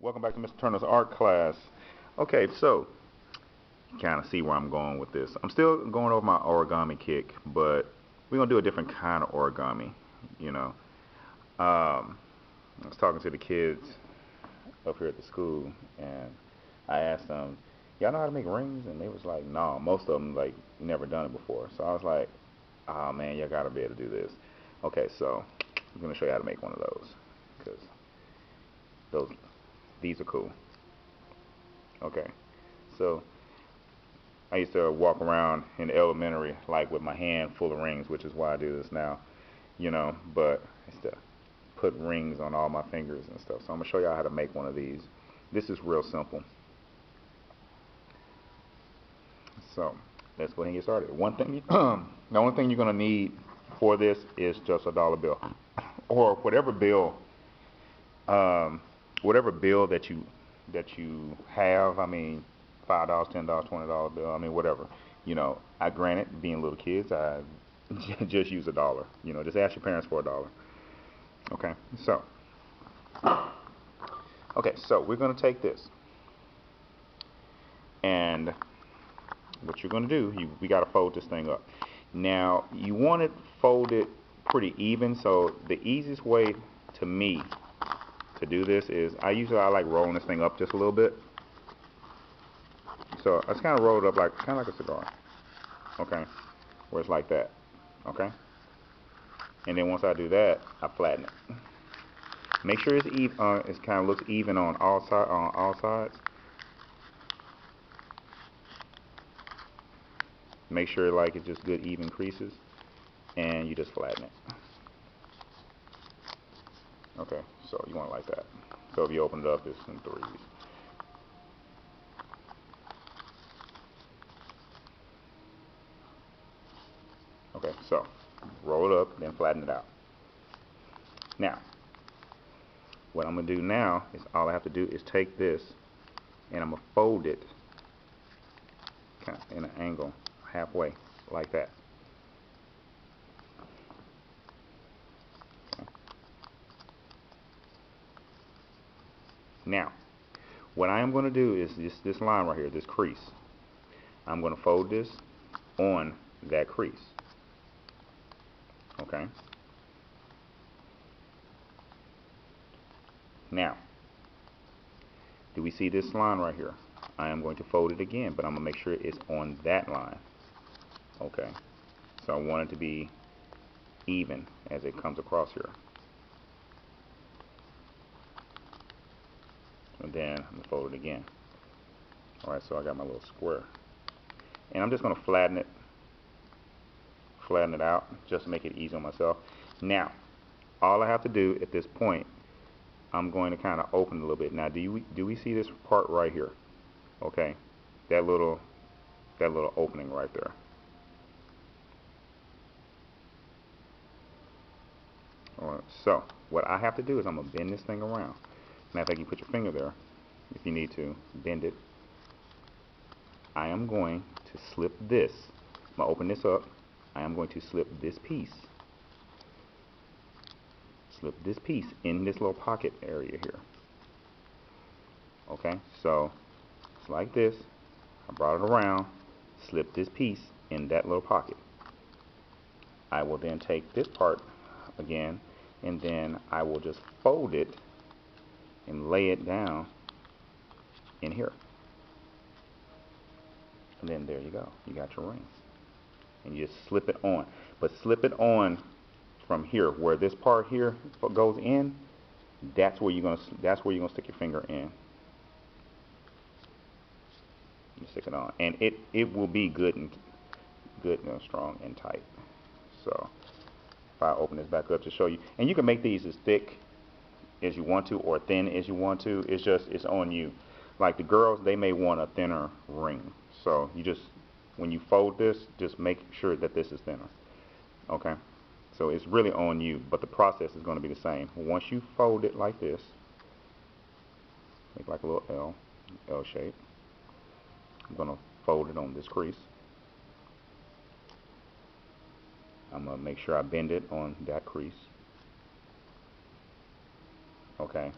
Welcome back to Mr. Turner's art class. Okay, so you kind of see where I'm going with this. I'm still going over my origami kick, but we're gonna do a different kind of origami. You know, I was talking to the kids up here at the school, and I asked them, "Y'all know how to make rings?" And they was like, "No." Most of them like never done it before. So I was like, "Oh man, y'all gotta be able to do this." Okay, so I'm gonna show you how to make one of those because those these are cool. Okay, so I used to walk around in elementary like with my hand full of rings, which is why I do this now, but I used to put rings on all my fingers and stuff. So I'm gonna show y'all how to make one of these. This is real simple. So let's go ahead and get started. One thing, the only thing you're gonna need for this is just a dollar bill, or um, whatever bill that you have. I mean, $5, $10, $20 bill. I mean, whatever. I granted being little kids, I just use a dollar. Just ask your parents for a dollar. Okay. So, so we're gonna take this, and what you're gonna do, we gotta fold this thing up. Now, you want it folded pretty even. So the easiest way to me to do this is I like rolling this thing up just a little bit. So I just kind of roll it up kind of like a cigar, okay, where it's like that, okay. And then once I do that, I flatten it. Make sure it's even. It kind of looks even on all sides. Make sure like it's just good even creases, and you just flatten it. Okay, so you want it like that. So if you open it up, it's in threes. Okay, so roll it up, then flatten it out. Now, what I'm gonna do now is all I have to do is take this and I'm gonna fold it kind of in an angle halfway like that. Okay. Now, what I am going to do is this line right here, this crease. I'm going to fold this on that crease. Okay. Now, do we see this line right here? I am going to fold it again, but I'm going to make sure it's on that line. Okay. So I want it to be even as it comes across here. And then I'm going to fold it again. Alright, so I got my little square. And I'm just going to flatten it out just to make it easy on myself. Now, all I have to do at this point, I'm going to kind of open it a little bit. Now, do we see this part right here? Okay, that little opening right there. Alright, so what I have to do is I'm gonna bend this thing around. Matter of fact, you put your finger there if you need to bend it. I am going to slip this. I'm gonna open this up. I am going to slip this piece. Slip this piece in this little pocket area here. Okay, so it's like this. I brought it around, slip this piece in that little pocket. I will then take this part again, and then I will just fold it and lay it down in here. And then there you go. You got your ring. And you just slip it on. But slip it on from here, where this part here goes in. That's where you're gonna stick your finger in. You stick it on, and it will be good and strong and tight. So if I open this back up to show you, and you can make these as thick as you want to or thin as you want to. It's on you. Like the girls, they may want a thinner ring. So when you fold this, just make sure that this is thinner. Okay. So it's really on you, but the process is going to be the same. Once you fold it like this, make like a little L shape. I'm going to fold it on this crease. I'm going to make sure I bend it on that crease. Okay,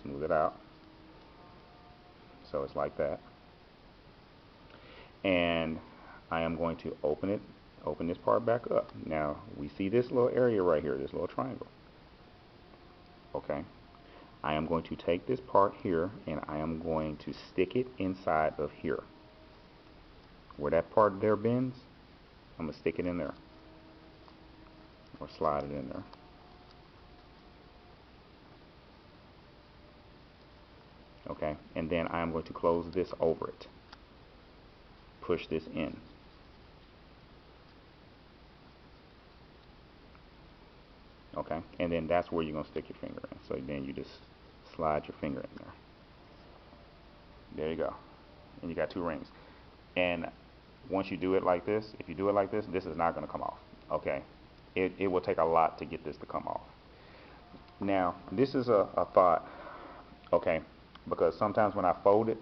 smooth it out. So it's like that. And I am going to open this part back up. Now we see this little area right here, this little triangle. Okay. I am going to take this part here and I am going to stick it inside of here. Where that part there bends, I'm going to stick it in there. Or slide it in there. Okay, and then I am going to close this over it. Push this in. Okay, and then that's where you're going to stick your finger in. So then you just slide your finger in there. There you go. And you got two rings. And once you do it like this, if you do it like this, this is not going to come off. Okay, it will take a lot to get this to come off. Now, this is a thought, okay, because sometimes when I fold it,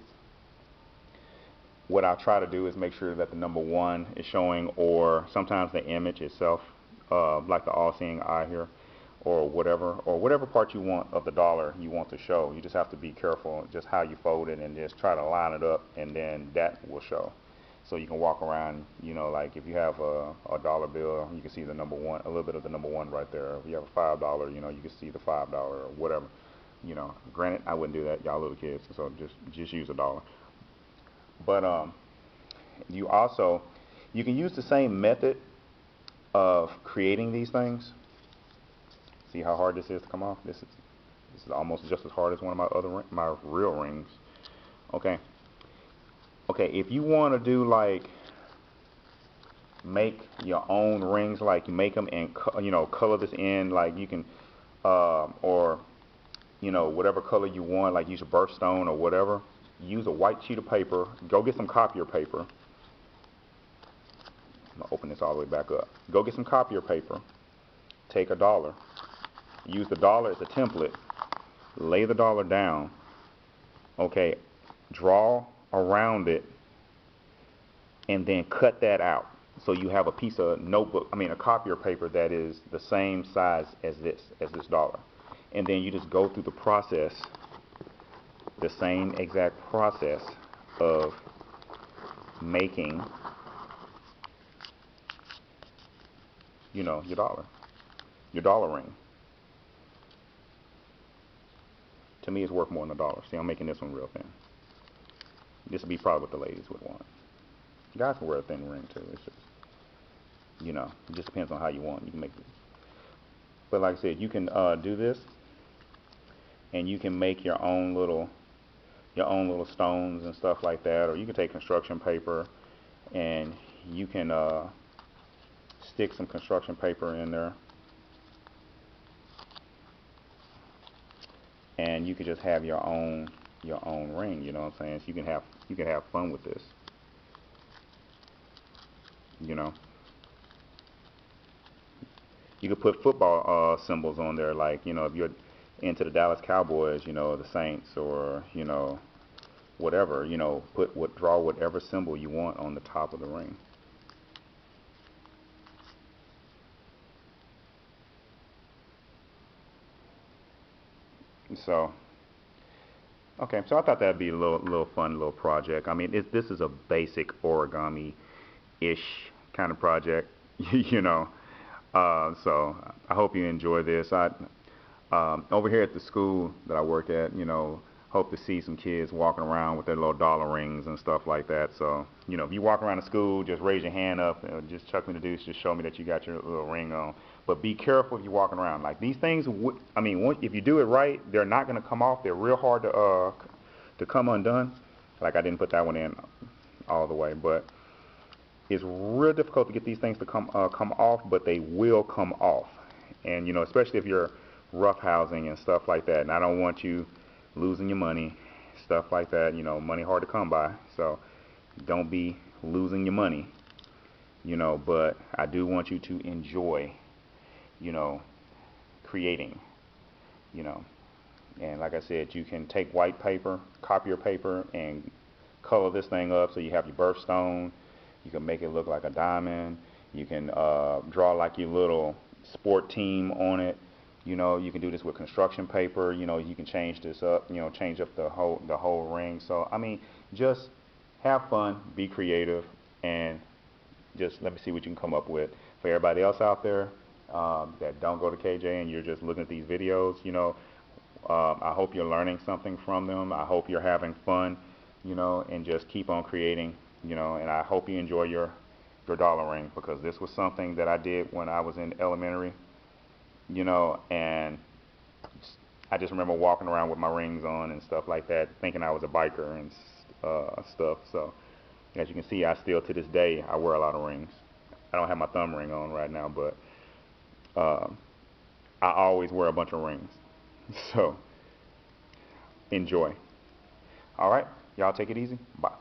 what I'll try to do is make sure that the number 1 is showing, or sometimes the image itself, like the all-seeing eye here, or whatever part you want of the dollar you want to show. You just have to be careful just how you fold it and just try to line it up, and then that will show. So you can walk around, you know, like if you have a dollar bill, you can see the number 1, a little bit of the number 1 right there. If you have a $5, you know, you can see the $5 or whatever. You know, granted, I wouldn't do that, y'all little kids, so just use a dollar. But you can use the same method of creating these things. See how hard this is to come off? This is almost just as hard as one of my real rings. Okay. Okay, if you want to do like make your own rings, like you make them and you know, color this in, like you can or you know, whatever color you want, like use a birthstone or whatever. Use a white sheet of paper. Go get some copier paper. I'm gonna open this all the way back up. Go get some copier paper. Take a dollar. Use the dollar as a template. Lay the dollar down. Okay. Draw around it, and then cut that out. So you have a piece of a copier paper that is the same size as this dollar. And then you just go through the process, the same exact process of making, you know, your dollar ring. To me, it's worth more than $1. See, I'm making this one real thin. This would be probably what the ladies would want. Guys can wear a thin ring too. It's just, you know, it just depends on how you want. You can make it. But like I said, you can do this, and you can make your own little stones and stuff like that, or you can take construction paper and you can stick some construction paper in there, and you can just have your own ring. You know what I'm saying? So you can have fun with this. You know, you could put football symbols on there, like, you know, if you're into the Dallas Cowboys, you know, the Saints, or, you know, whatever, you know, draw whatever symbol you want on the top of the ring. So, okay, so I thought that'd be a little fun little project. I mean, this is a basic origami-ish kind of project, you know. So I hope you enjoy this. Over here at the school that I work at, you know, hope to see some kids walking around with their little dollar rings and stuff like that. So, you know, if you walk around the school, just raise your hand up and just chuck me the deuce, just show me that you got your little ring on. But be careful if you're walking around. Like, these things, I mean, if you do it right, they're not going to come off. They're real hard to come undone. Like, I didn't put that one in all the way, but it's real difficult to get these things to come off, but they will come off. And, you know, especially if you're rough housing and stuff like that. And I don't want you losing your money, stuff like that. You know, money hard to come by, so don't be losing your money, you know. But I do want you to enjoy, you know, creating, you know. And like I said, you can take white paper, copier paper, and color this thing up so you have your birthstone. You can make it look like a diamond. You can draw like your little sport team on it. You know, you can do this with construction paper. You know, you can change this up. You know, change up the whole ring. So I mean, just have fun, be creative, and just let me see what you can come up with. For everybody else out there that don't go to KJ and you're just looking at these videos, you know, I hope you're learning something from them. I hope you're having fun, you know, and just keep on creating, you know, and I hope you enjoy your dollar ring, because this was something that I did when I was in elementary, you know, and I just remember walking around with my rings on and stuff like that, thinking I was a biker and stuff. So as you can see, I still to this day I wear a lot of rings. I don't have my thumb ring on right now, but um, I always wear a bunch of rings. So enjoy. All right, y'all take it easy. Bye.